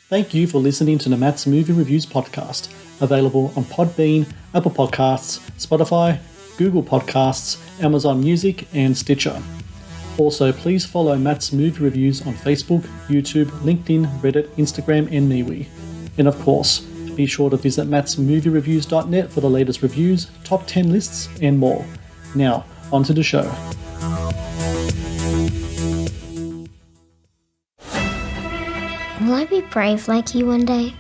Thank you for listening to the Matt's Movie Reviews podcast, available on Podbean, Apple Podcasts, Spotify, Google Podcasts, Amazon Music, and Stitcher. Also, please follow Matt's Movie Reviews on Facebook, YouTube, LinkedIn, Reddit, Instagram, and MeWe. And of course, be sure to visit mattsmoviereviews.net for the latest reviews, top 10 lists, and more. Now, on to the show. Will I be brave like you one day?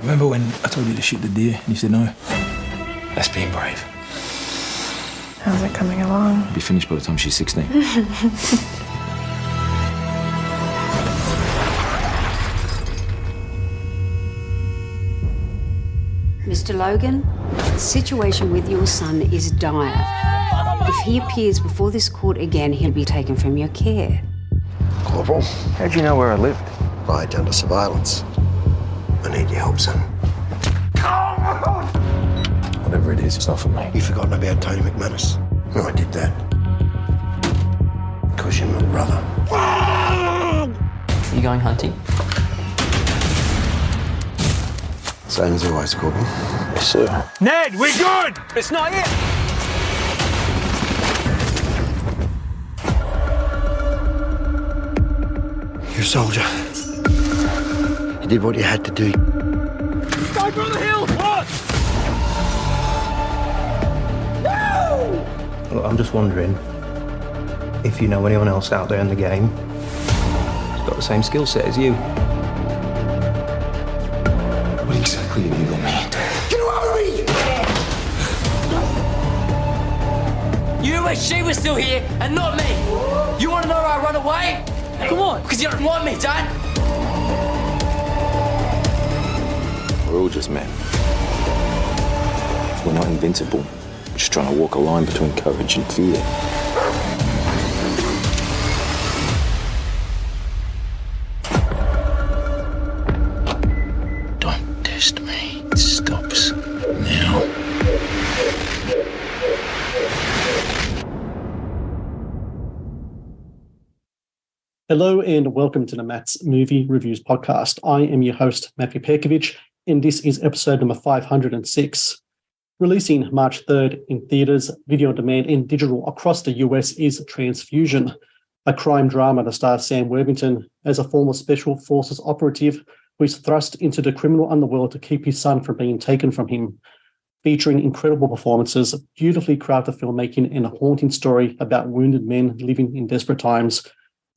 Remember when I told you to shoot the deer and you said no? That's being brave. How's it coming along? It'll be finished by the time she's 16. Mr. Logan, the situation with your son is dire. If he appears before this court again, he'll be taken from your care. Corporal, How'd you know where I lived? right under surveillance. I need your help, son. Whatever it is, it's not for me. You've forgotten about Tony McManus. No, I did that. Because you're my brother. You going hunting? Same as always, Corporal. Yes, sir. Ned, we're good! It's not it! You're a soldier. You did what you had to do. Sniper on the hill! What? Look, I'm just wondering if you know anyone else out there in the game who's got the same skill set as you. What exactly have you got me? Get away from me! You wish she was still here and not me. You want to know why I run away? Come on, because you don't want me, Dad. We're all just men. We're not invincible. We're just trying to walk a line between courage and fear. Don't test me. It stops now. Hello and welcome to the Matt's Movie Reviews podcast. I am your host, Matthew Pejkovic, and this is episode number 506. Releasing March 3rd in theatres, video on demand, and digital across the US is Transfusion, a crime drama that stars Sam Worthginton as a former Special Forces operative who is thrust into the criminal underworld to keep his son from being taken from him. Featuring incredible performances, beautifully crafted filmmaking, and a haunting story about wounded men living in desperate times,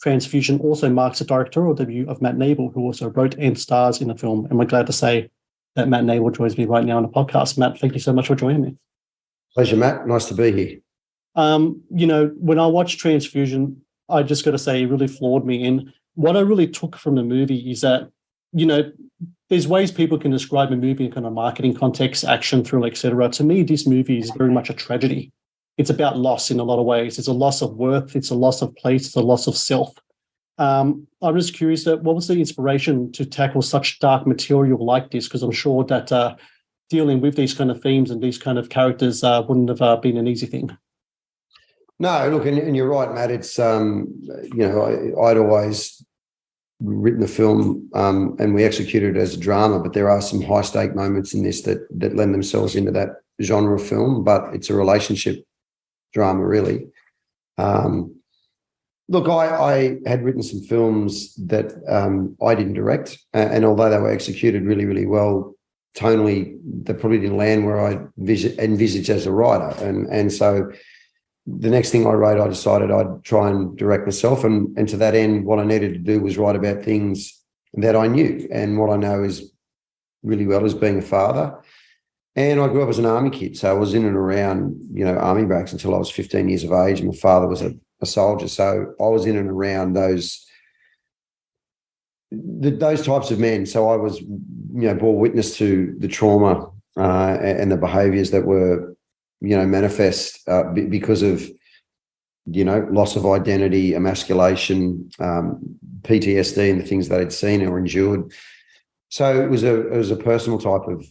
Transfusion also marks the directorial debut of Matt Nable, who also wrote and stars in the film. And we're glad to say that Matt Nable joins me right now on the podcast. Matt, thank you so much for joining me. Pleasure, Matt. Nice to be here. When I watched Transfusion, I just got to say it really floored me. And what I really took from the movie is that, there's ways people can describe a movie in kind of marketing context, action, thrill, etc. To me, this movie is very much a tragedy. It's about loss in a lot of ways. It's a loss of worth. It's a loss of place. It's a loss of self. I'm just curious, what was the inspiration to tackle such dark material like this? Because I'm sure that dealing with these kind of themes and these kind of characters wouldn't have been an easy thing. No, look, and you're right, Matt. It's, I'd always written the film and we executed it as a drama, but there are some high-stake moments in this that lend themselves into that genre of film, but it's a relationship drama, really. Look, I had written some films that I didn't direct, and although they were executed really, really well, tonally, they probably didn't land where I envisaged as a writer. And so the next thing I wrote, I decided I'd try and direct myself. And to that end, what I needed to do was write about things that I knew. And what I know is really well is being a father. And I grew up as an army kid, so I was in and around, army barracks until I was 15 years of age. My father was a soldier, so I was in and around those types of men. So I was, bore witness to the trauma and the behaviours that were, manifest because of, loss of identity, emasculation, PTSD, and the things that I'd seen or endured. So it was a personal type of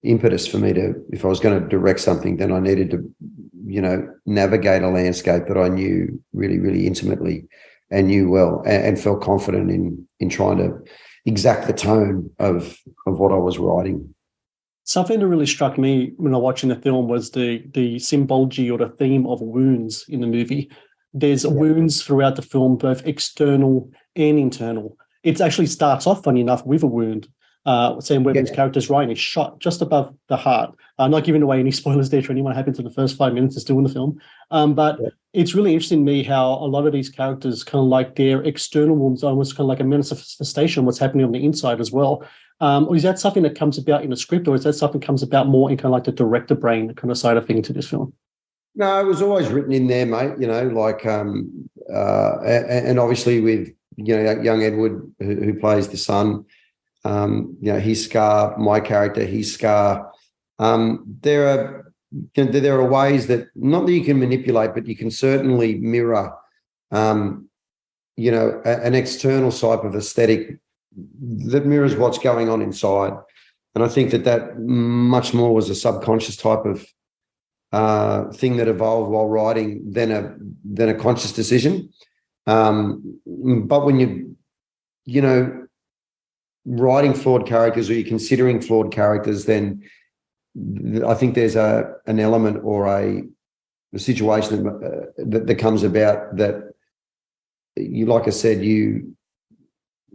impetus for me to, if I was going to direct something, then I needed to, navigate a landscape that I knew really, really intimately and knew well, and felt confident in trying to exact the tone of what I was writing. Something that really struck me when I was watching the film was the symbology or the theme of wounds in the movie. There's wounds throughout the film, both external and internal. It actually starts off, funny enough, with a wound. Sam Worthington's character's Ryan is shot just above the heart. I'm not giving away any spoilers there to anyone who happens in the first 5 minutes is still in the film. But it's really interesting to me how a lot of these characters kind of like their external wounds almost kind of like a manifestation of what's happening on the inside as well. Or is that something that comes about in the script, or is that something that comes about more in kind of like the director brain kind of side of thing to this film? No, it was always written in there, mate, like, and obviously with, young Edward who plays the son, his Scar, my character, his Scar. There are ways that, not that you can manipulate, but you can certainly mirror, an external type of aesthetic that mirrors what's going on inside. And I think that much more was a subconscious type of thing that evolved while writing than a conscious decision. But when you writing flawed characters, or you're considering flawed characters, then I think there's an element or a situation that comes about that you, like I said, you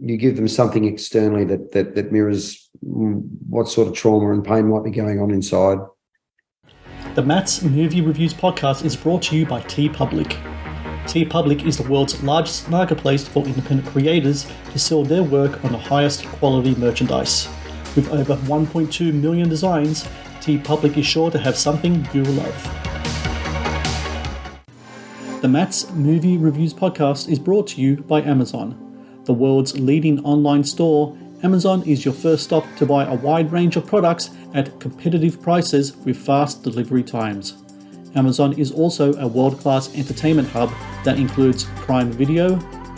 give them something externally that mirrors what sort of trauma and pain might be going on inside. The Matt's Movie Reviews podcast is brought to you by TeePublic. TeePublic is the world's largest marketplace for independent creators to sell their work on the highest quality merchandise. With over 1.2 million designs, TeePublic is sure to have something you'll love. The Matt's Movie Reviews podcast is brought to you by Amazon. The world's leading online store, Amazon is your first stop to buy a wide range of products at competitive prices with fast delivery times. Amazon is also a world-class entertainment hub that includes Prime Video,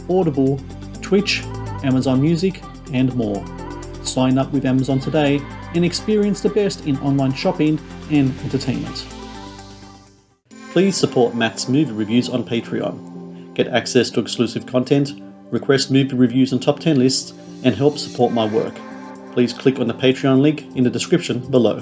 Audible, Twitch, Amazon Music, and more. Sign up with Amazon today and experience the best in online shopping and entertainment. Please support Matt's Movie Reviews on Patreon. Get access to exclusive content, request movie reviews and top 10 lists, and help support my work. Please click on the Patreon link in the description below.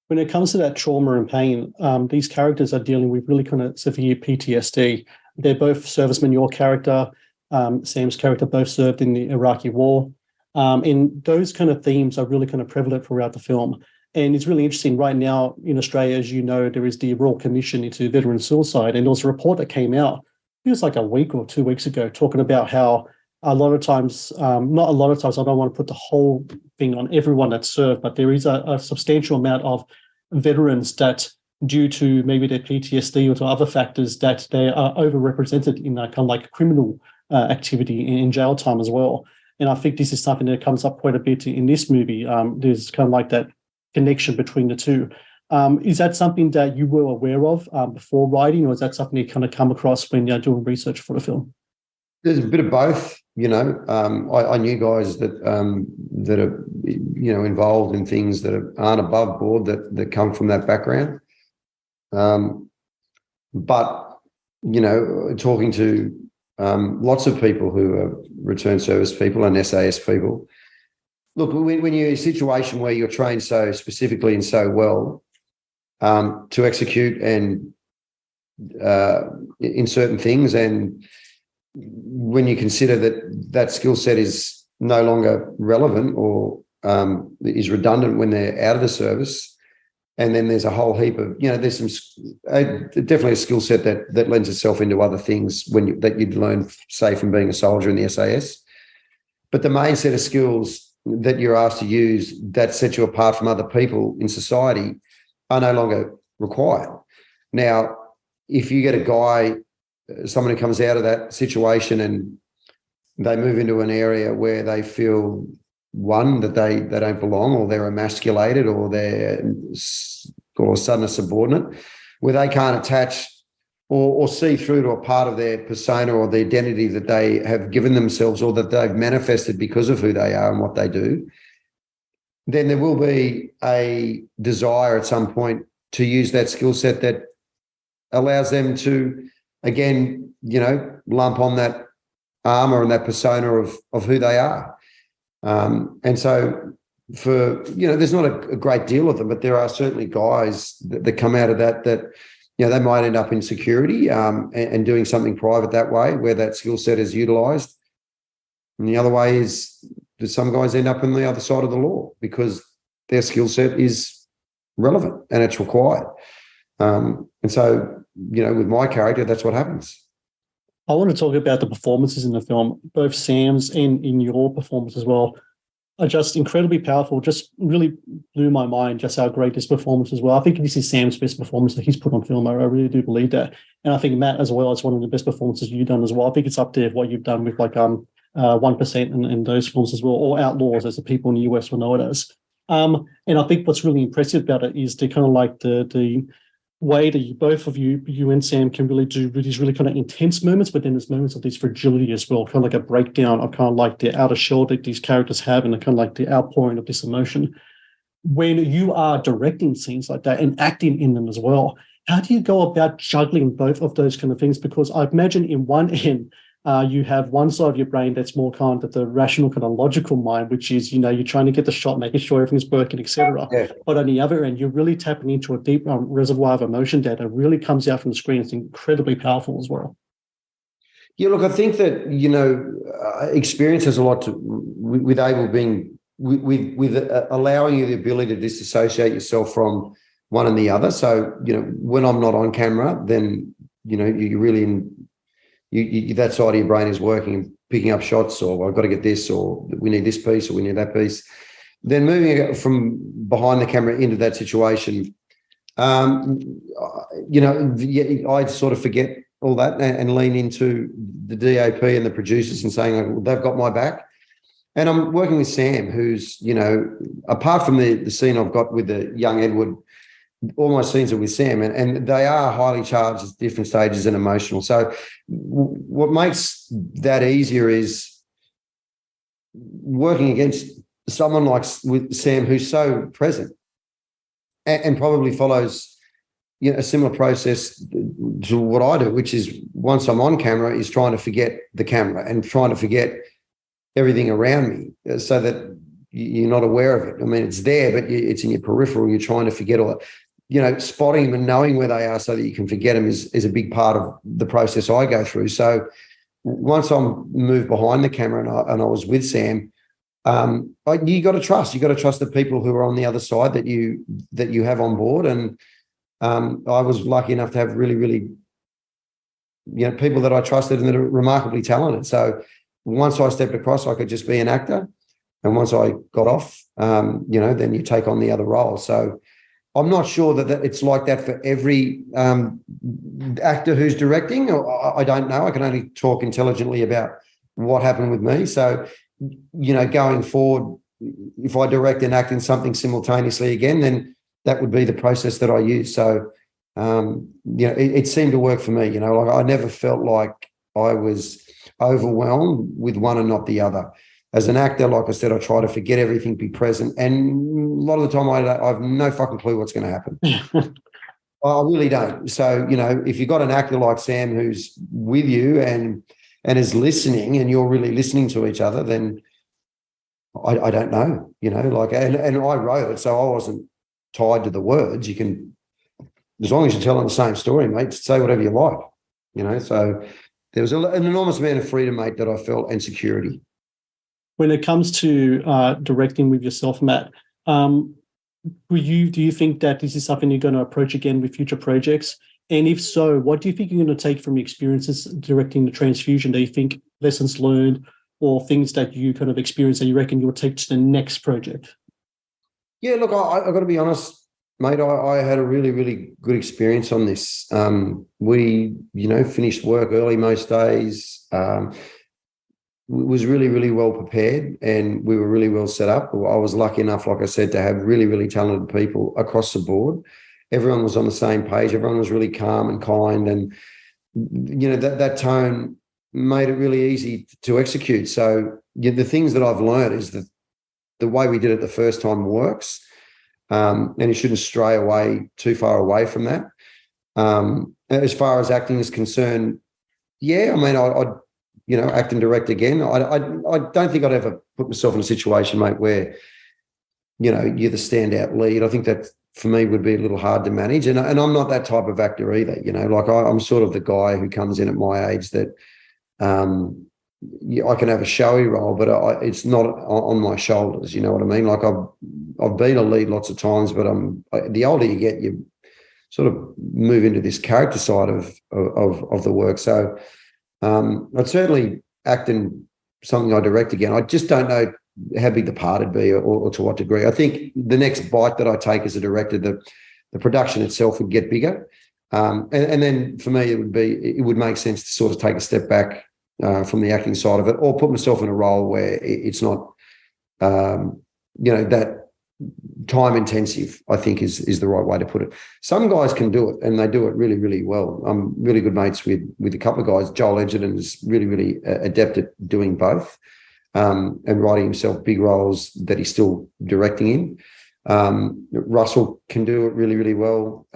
When it comes to that trauma and pain, these characters are dealing with really kind of severe PTSD. They're both servicemen. Your character, Sam's character, both served in the Iraqi war. And those kind of themes are really kind of prevalent throughout the film. And it's really interesting right now in Australia, as you know, there is the Royal Commission into Veteran Suicide. And there was a report that came out, it was like a week or 2 weeks ago, talking about how a lot of times, not a lot of times, I don't want to put the whole thing on everyone that's served, but there is a substantial amount of veterans that, due to maybe their PTSD or to other factors, that they are overrepresented in kind of like criminal activity in jail time as well. And I think this is something that comes up quite a bit in this movie. There's kind of like that connection between the two. Is that something that you were aware of before writing, or is that something you kind of come across when you're doing research for the film? There's a bit of both, I knew guys that are, involved in things that aren't above board that come from that background. But, talking to lots of people who are returned service people and SAS people, look, when you're in a situation where you're trained so specifically and so well to execute and in certain things, and when you consider that skill set is no longer relevant or is redundant when they're out of the service, and then there's a whole heap of, there's definitely a skill set that lends itself into other things that you'd learn, say, from being a soldier in the SAS. But the main set of skills that you're asked to use that set you apart from other people in society are no longer required. Now, if you get a guy, someone who comes out of that situation and they move into an area where they feel, one, that they don't belong, or they're emasculated, or they're all of a sudden a subordinate, where they can't attach or see through to a part of their persona or the identity that they have given themselves or that they've manifested because of who they are and what they do, then there will be a desire at some point to use that skill set that allows them to, again, lump on that armor and that persona of who they are. And so there's not a great deal of them, but there are certainly guys that come out of that they might end up in security and doing something private that way where that skill set is utilised. And the other way is that some guys end up on the other side of the law because their skill set is relevant and it's required. And so, with my character, that's what happens. I want to talk about the performances in the film, both Sam's and in your performance as well, are just incredibly powerful, just really blew my mind just how great this performance as well. I think this is Sam's best performance that he's put on film. I really do believe that. And I think Matt as well is one of the best performances you've done as well. I think it's up there what you've done with 1% and those films as well, or Outlaws as the people in the US will know it as. And I think what's really impressive about it is the kind of like the way that both of you and Sam can really do these really kind of intense moments, but then there's moments of this fragility as well, kind of like a breakdown of kind of like the outer shell that these characters have and the kind of like the outpouring of this emotion. When you are directing scenes like that and acting in them as well, how do you go about juggling both of those kind of things? Because I imagine in one end, you have one side of your brain that's more kind of the rational, kind of logical mind, which is, you're trying to get the shot, making sure everything's working, etc. Yeah. But on the other end, you're really tapping into a deep reservoir of emotion that really comes out from the screen. It's incredibly powerful as well. Yeah, look, I think that, experience has a lot to with Able being with allowing you the ability to disassociate yourself from one and the other. So, when I'm not on camera, then, you're really in. That side of your brain is working and picking up shots, or I've got to get this, or we need this piece, or we need that piece. Then moving from behind the camera into that situation, I sort of forget all that and lean into the DOP and the producers and saying, they've got my back. And I'm working with Sam, who's, apart from the scene I've got with the young Edward, all my scenes are with Sam, and they are highly charged at different stages and emotional. So what makes that easier is working against someone like with Sam, who's so present and probably follows a similar process to what I do, which is once I'm on camera is trying to forget the camera and trying to forget everything around me so that you're not aware of it. I mean, it's there, but it's in your peripheral. You're trying to forget all that. Spotting them and knowing where they are so that you can forget them is a big part of the process I go through. So once I'm moved behind the camera and I was with Sam, you got to trust. You got to trust the people who are on the other side that you have on board. And I was lucky enough to have really, really, people that I trusted and that are remarkably talented. So once I stepped across, I could just be an actor. And once I got off, then you take on the other role. So I'm not sure that it's like that for every actor who's directing. I don't know. I can only talk intelligently about what happened with me. So, going forward, if I direct and act in something simultaneously again, then that would be the process that I use. So, it seemed to work for me. I never felt like I was overwhelmed with one and not the other. As an actor, like I said, I try to forget everything, be present. And a lot of the time I have no fucking clue what's going to happen. I really don't. So, if you've got an actor like Sam who's with you and is listening and you're really listening to each other, then I don't know, and I wrote it, so I wasn't tied to the words. You can, as long as you're telling the same story, mate, say whatever you like, So there was an enormous amount of freedom, mate, that I felt, and security. When it comes to directing with yourself, Matt, do you think that this is something you're going to approach again with future projects? And if so, what do you think you're going to take from your experiences directing the Transfusion? Do you think lessons learned or things that you kind of experienced that you reckon you'll take to the next project? Yeah, look, I've got to be honest, mate, I had a really, really good experience on this. We, finished work early most days. Was really, really well prepared and we were really well set up. I was lucky enough, like I said, to have really, really talented people across the board. Everyone was on the same page. Everyone was really calm and kind. And, that tone made it really easy to execute. So the things that I've learned is that the way we did it the first time works. And you shouldn't stray away too far away from that. As far as acting is concerned, yeah, I mean, act and direct again. I don't think I'd ever put myself in a situation, mate, where, you're the standout lead. I think that for me would be a little hard to manage. And I'm not that type of actor either, like I'm sort of the guy who comes in at my age that I can have a showy role, but it's not on my shoulders. You know what I mean? Like I've been a lead lots of times, but the older you get, you sort of move into this character side of the work. So I'd certainly act in something I direct again. I just don't know how big the part would be or to what degree. I think the next bite that I take as a director, the production itself would get bigger. And then for me, it would make sense to sort of take a step back from the acting side of it, or put myself in a role where it's not, that time intensive, I think is the right way to put it. Some guys can do it, and they do it really, really well. I'm really good mates with a couple of guys. Joel Edgerton is really, really adept at doing both, and writing himself big roles that he's still directing in. Russell can do it really, really well.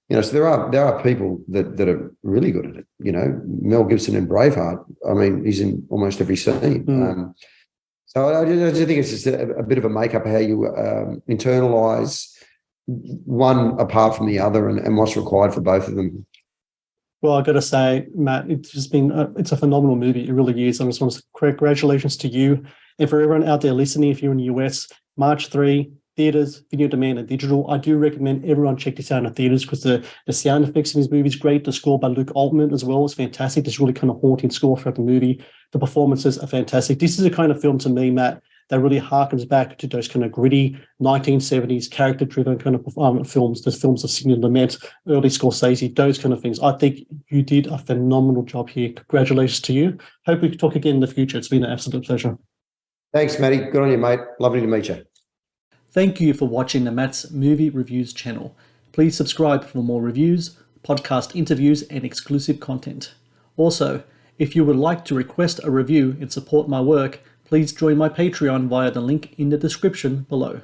So there are people that are really good at it. Mel Gibson in Braveheart. I mean, he's in almost every scene. So I just think it's just a bit of a makeup of how you internalise one apart from the other, and what's required for both of them. Well, I've got to say, Matt, it's just been it's a phenomenal movie. It really is. I just want to say congratulations to you, and for everyone out there listening. If you're in the US, March 3. Theaters, video demand, and digital. I do recommend everyone check this out in the theaters because the sound effects in this movie is great. The score by Luke Altman as well is fantastic. This really kind of haunting score throughout the movie. The performances are fantastic. This is a kind of film to me, Matt, that really harkens back to those kind of gritty 1970s character-driven kind of films. Those films of Sidney Lumet, early Scorsese, those kind of things. I think you did a phenomenal job here. Congratulations to you. Hope we can talk again in the future. It's been an absolute pleasure. Thanks, Matty. Good on you, mate. Lovely to meet you. Thank you for watching the Matt's Movie Reviews channel. Please subscribe for more reviews, podcast interviews, and exclusive content. Also, if you would like to request a review and support my work, please join my Patreon via the link in the description below.